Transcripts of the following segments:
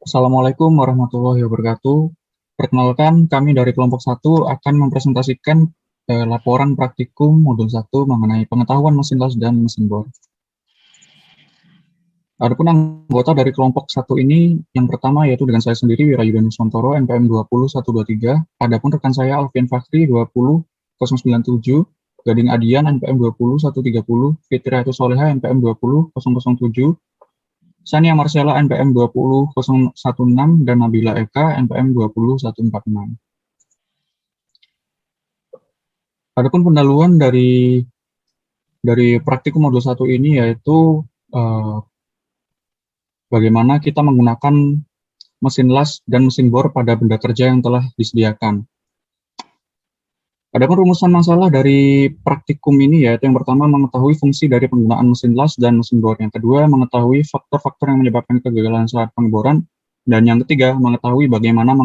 Assalamualaikum warahmatullahi wabarakatuh. Perkenalkan, kami dari kelompok satu akan mempresentasikan laporan praktikum modul satu mengenai pengetahuan mesin las dan mesin bor. Adapun anggota dari kelompok satu ini, yang pertama yaitu dengan saya sendiri, Wirayudana Nuswantoro, NPM 20123. Adapun rekan saya, Alfian Fakri, 20097, Gading Adian, NPM 20130, Fitriatus Soleha, NPM 20007, Sania Marcella NPM 20016 dan Nabila Eka NPM 20146. Adapun pendahuluan dari praktikum modul 1 ini yaitu bagaimana kita menggunakan mesin las dan mesin bor pada benda kerja yang telah disediakan. Adapun rumusan masalah dari praktikum ini yaitu yang pertama mengetahui fungsi dari penggunaan mesin las dan mesin bor. Yang kedua mengetahui faktor-faktor yang menyebabkan kegagalan saat pengeboran. Dan yang ketiga mengetahui bagaimana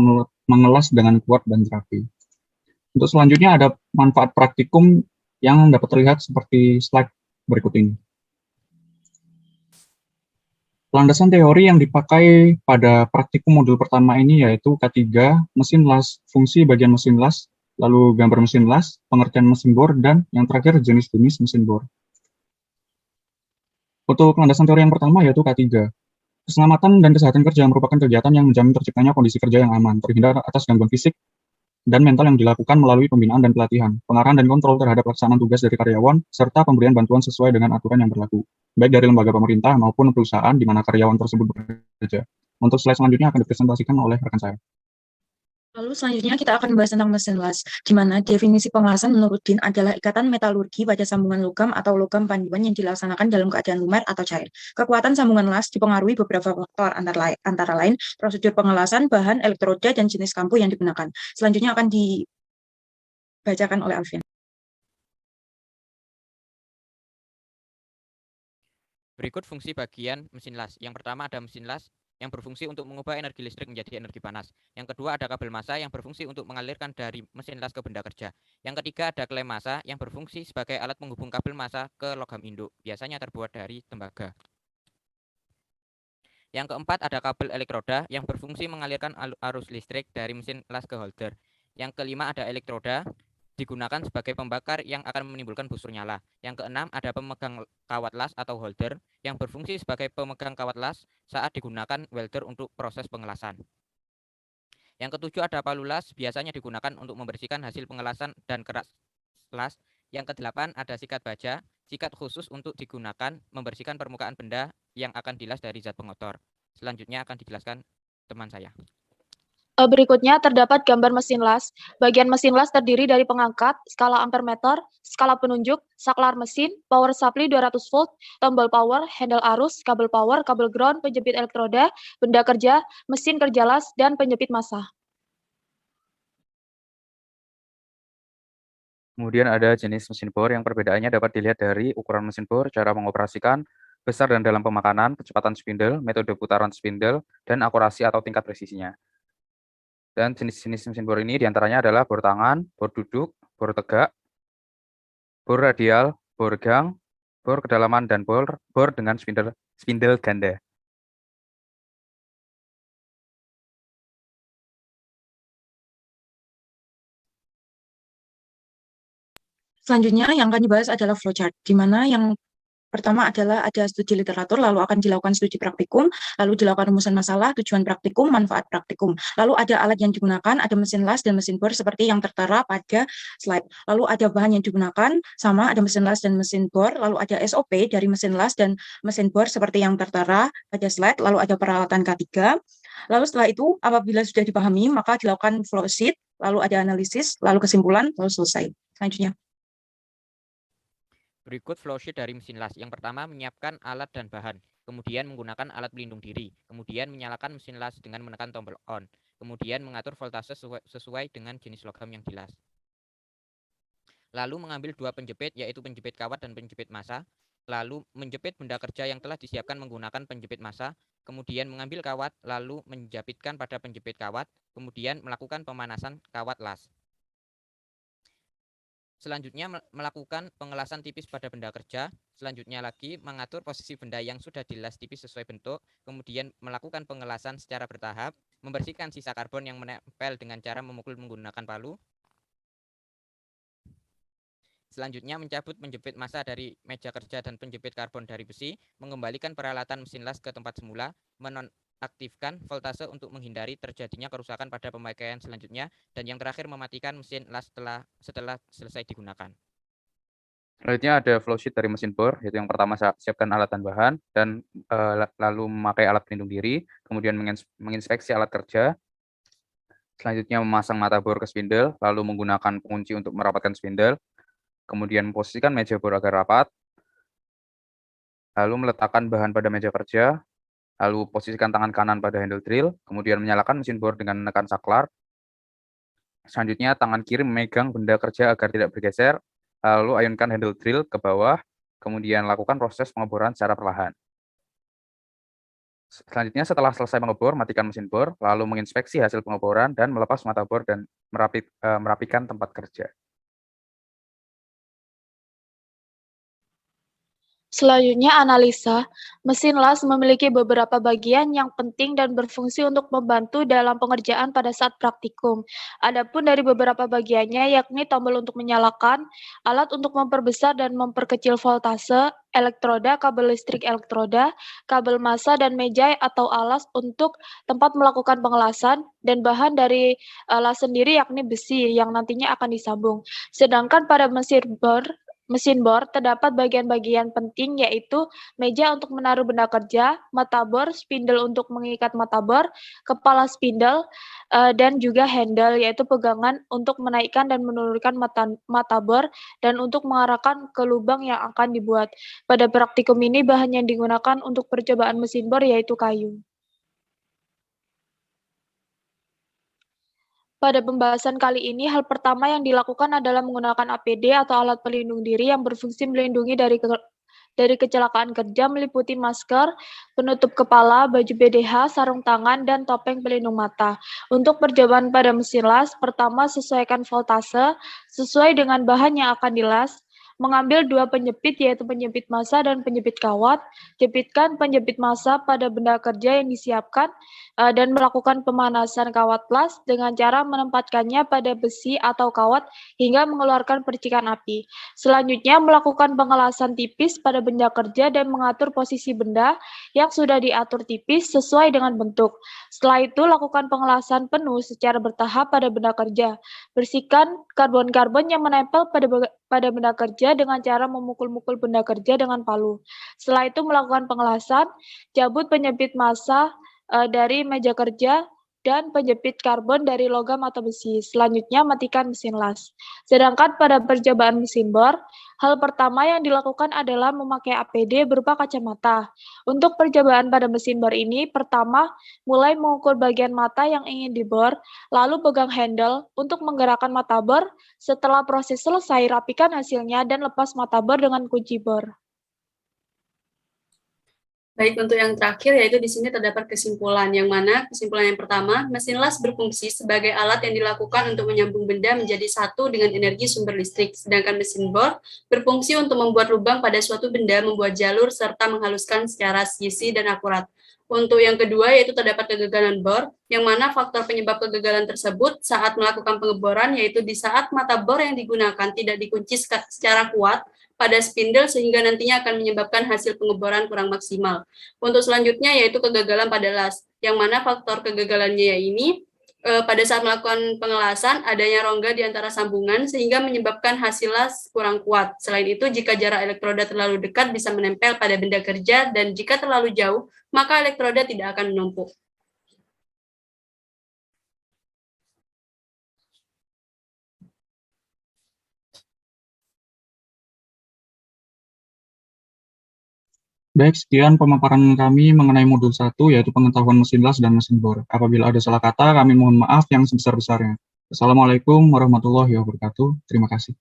mengelas dengan kuat dan rapi. Untuk selanjutnya ada manfaat praktikum yang dapat terlihat seperti slide berikut ini. Landasan teori yang dipakai pada praktikum modul pertama ini yaitu K3, mesin las, fungsi bagian mesin las, lalu gambar mesin las, pengertian mesin bor, dan yang terakhir jenis-jenis mesin bor. Untuk landasan teori yang pertama yaitu K3. Keselamatan dan kesehatan kerja merupakan kegiatan yang menjamin terciptanya kondisi kerja yang aman, terhindar atas gangguan fisik dan mental yang dilakukan melalui pembinaan dan pelatihan, pengarahan dan kontrol terhadap pelaksanaan tugas dari karyawan, serta pemberian bantuan sesuai dengan aturan yang berlaku, baik dari lembaga pemerintah maupun perusahaan di mana karyawan tersebut bekerja. Untuk slide selanjutnya akan dipresentasikan oleh rekan saya. Lalu selanjutnya kita akan membahas tentang mesin las, di mana definisi pengelasan menurut DIN adalah ikatan metalurgi pada sambungan logam atau logam panduan yang dilaksanakan dalam keadaan lumer atau cair. Kekuatan sambungan las dipengaruhi beberapa faktor, antara lain prosedur pengelasan, bahan, elektroda, dan jenis kampu yang digunakan. Selanjutnya akan dibacakan oleh Alfian. Berikut fungsi bagian mesin las. Yang pertama ada mesin las yang berfungsi untuk mengubah energi listrik menjadi energi panas. Yang kedua ada kabel massa yang berfungsi untuk mengalirkan dari mesin las ke benda kerja. Yang ketiga ada klem massa yang berfungsi sebagai alat penghubung kabel massa ke logam induk, biasanya terbuat dari tembaga. Yang keempat ada kabel elektroda yang berfungsi mengalirkan arus listrik dari mesin las ke holder. Yang kelima ada elektroda digunakan sebagai pembakar yang akan menimbulkan busur nyala. Yang keenam ada pemegang kawat las atau holder yang berfungsi sebagai pemegang kawat las saat digunakan welder untuk proses pengelasan. Yang ketujuh ada palu las, biasanya digunakan untuk membersihkan hasil pengelasan dan keras las. Yang kedelapan ada sikat baja, sikat khusus untuk digunakan membersihkan permukaan benda yang akan dilas dari zat pengotor. Selanjutnya akan dijelaskan teman saya. Berikutnya terdapat gambar mesin las. Bagian mesin las terdiri dari pengangkat, skala ampermeter, skala penunjuk, saklar mesin, power supply 200 volt, tombol power, handle arus, kabel power, kabel ground, penjepit elektroda, benda kerja, mesin kerja las, dan penjepit massa. Kemudian ada jenis mesin bor yang perbedaannya dapat dilihat dari ukuran mesin bor, cara mengoperasikan, besar dan dalam pemakanan, kecepatan spindle, metode putaran spindle, dan akurasi atau tingkat presisinya. Dan jenis-jenis mesin bor ini diantaranya adalah bor tangan, bor duduk, bor tegak, bor radial, bor gang, bor kedalaman, dan bor dengan spindle ganda. Selanjutnya yang akan dibahas adalah flowchart, di mana yang pertama adalah ada studi literatur, lalu akan dilakukan studi praktikum, lalu dilakukan rumusan masalah, tujuan praktikum, manfaat praktikum. Lalu ada alat yang digunakan, ada mesin las dan mesin bor seperti yang tertera pada slide. Lalu ada bahan yang digunakan, sama ada mesin las dan mesin bor, lalu ada SOP dari mesin las dan mesin bor seperti yang tertera pada slide, lalu ada peralatan K3. Lalu setelah itu, apabila sudah dipahami, maka dilakukan flow sheet, lalu ada analisis, lalu kesimpulan, lalu selesai. Selanjutnya. Berikut flowsheet dari mesin las. Yang pertama menyiapkan alat dan bahan, kemudian menggunakan alat pelindung diri, kemudian menyalakan mesin las dengan menekan tombol on, kemudian mengatur voltase sesuai dengan jenis logam yang dilas. Lalu mengambil dua penjepit, yaitu penjepit kawat dan penjepit massa, lalu menjepit benda kerja yang telah disiapkan menggunakan penjepit massa, kemudian mengambil kawat, lalu menjepitkan pada penjepit kawat, kemudian melakukan pemanasan kawat las. Selanjutnya melakukan pengelasan tipis pada benda kerja. Selanjutnya lagi mengatur posisi benda yang sudah dilas tipis sesuai bentuk. Kemudian melakukan pengelasan secara bertahap. Membersihkan sisa karbon yang menempel dengan cara memukul menggunakan palu. Selanjutnya mencabut penjepit massa dari meja kerja dan penjepit karbon dari besi. Mengembalikan peralatan mesin las ke tempat semula. Menonaktifkan voltase untuk menghindari terjadinya kerusakan pada pemakaian selanjutnya. Dan yang terakhir mematikan mesin las setelah selesai digunakan. Selanjutnya ada flowsheet dari mesin bor, yaitu yang pertama siapkan alat dan bahan, dan lalu memakai alat pelindung diri, kemudian menginspeksi alat kerja. Selanjutnya memasang mata bor ke spindle, lalu menggunakan pengunci untuk merapatkan spindle. Kemudian memposisikan meja bor agar rapat. Lalu meletakkan bahan pada meja kerja. Lalu posisikan tangan kanan pada handle drill. Kemudian menyalakan mesin bor dengan menekan saklar. Selanjutnya tangan kiri memegang benda kerja agar tidak bergeser. Lalu ayunkan handle drill ke bawah. Kemudian lakukan proses pengeboran secara perlahan. Selanjutnya setelah selesai mengebor, matikan mesin bor, lalu menginspeksi hasil pengeboran dan melepas mata bor dan merapikan tempat kerja. Selanjutnya analisa. Mesin las memiliki beberapa bagian yang penting dan berfungsi untuk membantu dalam pengerjaan pada saat praktikum. Adapun dari beberapa bagiannya yakni tombol untuk menyalakan, alat untuk memperbesar dan memperkecil voltase, elektroda, kabel listrik elektroda, kabel massa dan meja atau alas untuk tempat melakukan pengelasan, dan bahan dari las sendiri yakni besi yang nantinya akan disambung. Sedangkan pada mesin bor terdapat bagian-bagian penting yaitu meja untuk menaruh benda kerja, mata bor, spindle untuk mengikat mata bor, kepala spindle, dan juga handle yaitu pegangan untuk menaikkan dan menurunkan mata bor dan untuk mengarahkan ke lubang yang akan dibuat. Pada praktikum ini bahan yang digunakan untuk percobaan mesin bor yaitu kayu. Pada pembahasan kali ini, hal pertama yang dilakukan adalah menggunakan APD atau alat pelindung diri yang berfungsi melindungi dari kecelakaan kerja meliputi masker, penutup kepala, baju BDH, sarung tangan, dan topeng pelindung mata. Untuk percobaan pada mesin las, pertama sesuaikan voltase sesuai dengan bahan yang akan dilas. Mengambil dua penjepit yaitu penjepit massa dan penjepit kawat, jepitkan penjepit massa pada benda kerja yang disiapkan dan melakukan pemanasan kawat las dengan cara menempatkannya pada besi atau kawat hingga mengeluarkan percikan api. Selanjutnya melakukan pengelasan tipis pada benda kerja dan mengatur posisi benda yang sudah diatur tipis sesuai dengan bentuk. Setelah itu lakukan pengelasan penuh secara bertahap pada benda kerja. Bersihkan karbon-karbon yang menempel pada benda kerja dengan cara memukul-mukul benda kerja dengan palu. Setelah itu melakukan pengelasan, cabut penjepit massa dari meja kerja dan penjepit karbon dari logam atau besi. Selanjutnya matikan mesin las. Sedangkan pada percobaan mesin bor, hal pertama yang dilakukan adalah memakai APD berupa kacamata. Untuk percobaan pada mesin bor ini, pertama mulai mengukur bagian mata yang ingin dibor, lalu pegang handle untuk menggerakkan mata bor. Setelah proses selesai, rapikan hasilnya dan lepas mata bor dengan kunci bor. Baik, untuk yang terakhir yaitu di sini terdapat kesimpulan, yang mana kesimpulan yang pertama, mesin las berfungsi sebagai alat yang dilakukan untuk menyambung benda menjadi satu dengan energi sumber listrik, sedangkan mesin bor berfungsi untuk membuat lubang pada suatu benda, membuat jalur, serta menghaluskan secara sisi dan akurat. Untuk yang kedua yaitu terdapat kegagalan bor, yang mana faktor penyebab kegagalan tersebut saat melakukan pengeboran yaitu di saat mata bor yang digunakan tidak dikunci secara kuat pada spindle sehingga nantinya akan menyebabkan hasil pengeboran kurang maksimal. Untuk selanjutnya yaitu kegagalan pada las, yang mana faktor kegagalannya ini pada saat melakukan pengelasan adanya rongga di antara sambungan sehingga menyebabkan hasil las kurang kuat. Selain itu, jika jarak elektroda terlalu dekat bisa menempel pada benda kerja dan jika terlalu jauh, maka elektroda tidak akan menumpuk. Baik, sekian pemaparan kami mengenai modul 1, yaitu pengetahuan mesin las dan mesin bor. Apabila ada salah kata, kami mohon maaf yang sebesar-besarnya. Assalamualaikum warahmatullahi wabarakatuh. Terima kasih.